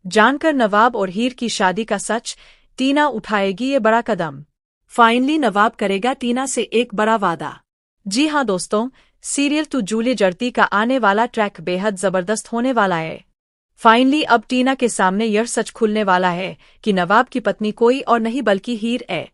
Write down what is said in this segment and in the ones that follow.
जानकर नवाब और हीर की शादी का सच, टीना उठाएगी ये बड़ा कदम। फाइनली नवाब करेगा टीना से एक बड़ा वादा। जी हाँ दोस्तों, सीरियल टू जूली जर्ती का आने वाला ट्रैक बेहद जबरदस्त होने वाला है। फाइनली अब टीना के सामने यह सच खुलने वाला है कि नवाब की पत्नी कोई और नहीं बल्कि हीर है।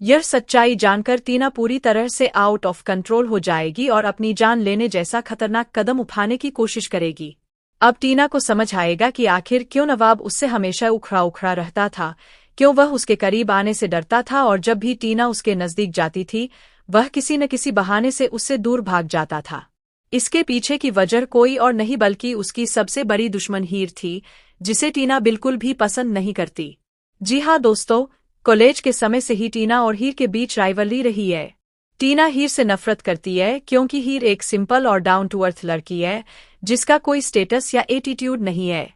यह सच्चाई जानकर टीना पूरी तरह से आउट ऑफ कंट्रोल हो जाएगी और अपनी जान लेने जैसा खतरनाक कदम उठाने की कोशिश करेगी। अब टीना को समझ आएगा कि आखिर क्यों नवाब उससे हमेशा उखड़ा उखड़ा रहता था, क्यों वह उसके करीब आने से डरता था और जब भी टीना उसके नजदीक जाती थी वह किसी न किसी बहाने से उससे दूर भाग जाता था। इसके पीछे की वजह कोई और नहीं बल्कि उसकी सबसे बड़ी दुश्मन हीर थी, जिसे टीना बिल्कुल भी पसंद नहीं करती। जी हाँ दोस्तों, कॉलेज के समय से ही टीना और हीर के बीच राइवलरी रही है। टीना हीर से नफरत करती है क्योंकि हीर एक सिंपल और डाउन टू अर्थ लड़की है जिसका कोई स्टेटस या एटीट्यूड नहीं है।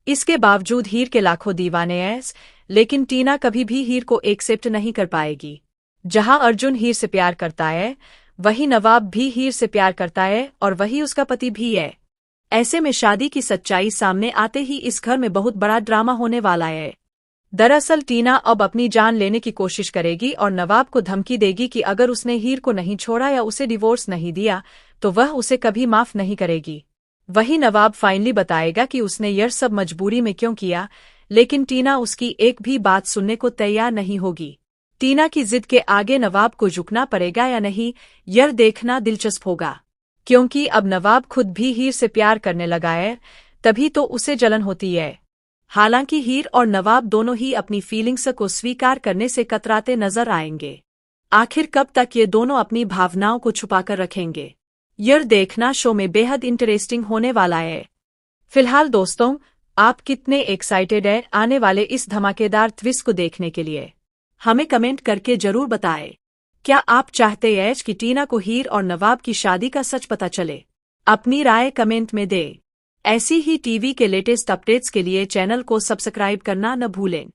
इसके बावजूद हीर के लाखों दीवाने हैं, लेकिन टीना कभी भी हीर को एक्सेप्ट नहीं कर पाएगी। जहां अर्जुन हीर से प्यार करता है वही नवाब भी हीर से प्यार करता है और वही उसका पति भी है। ऐसे में शादी की सच्चाई सामने आते ही इस घर में बहुत बड़ा ड्रामा होने वाला है। दरअसल टीना अब अपनी जान लेने की कोशिश करेगी और नवाब को धमकी देगी कि अगर उसने हीर को नहीं छोड़ा या उसे डिवोर्स नहीं दिया तो वह उसे कभी माफ नहीं करेगी। वही नवाब फाइनली बताएगा कि उसने यह सब मजबूरी में क्यों किया, लेकिन टीना उसकी एक भी बात सुनने को तैयार नहीं होगी। टीना की जिद के आगे नवाब को झुकना पड़ेगा या नहीं, यह देखना दिलचस्प होगा। क्योंकि अब नवाब खुद भी हीर से प्यार करने लगा है, तभी तो उसे जलन होती है। हालांकि हीर और नवाब दोनों ही अपनी फीलिंग्स को स्वीकार करने से कतराते नजर आएंगे। आखिर कब तक ये दोनों अपनी भावनाओं को छुपाकर रखेंगे, यह देखना शो में बेहद इंटरेस्टिंग होने वाला है। फिलहाल दोस्तों, आप कितने एक्साइटेड हैं आने वाले इस धमाकेदार ट्विस्ट को देखने के लिए? हमें कमेंट करके जरूर बताएं। क्या आप चाहते हैं कि टीना को हीर और नवाब की शादी का सच पता चले? अपनी राय कमेंट में दें। ऐसी ही टीवी के लेटेस्ट अपडेट्स के लिए चैनल को सब्सक्राइब करना न भूलें।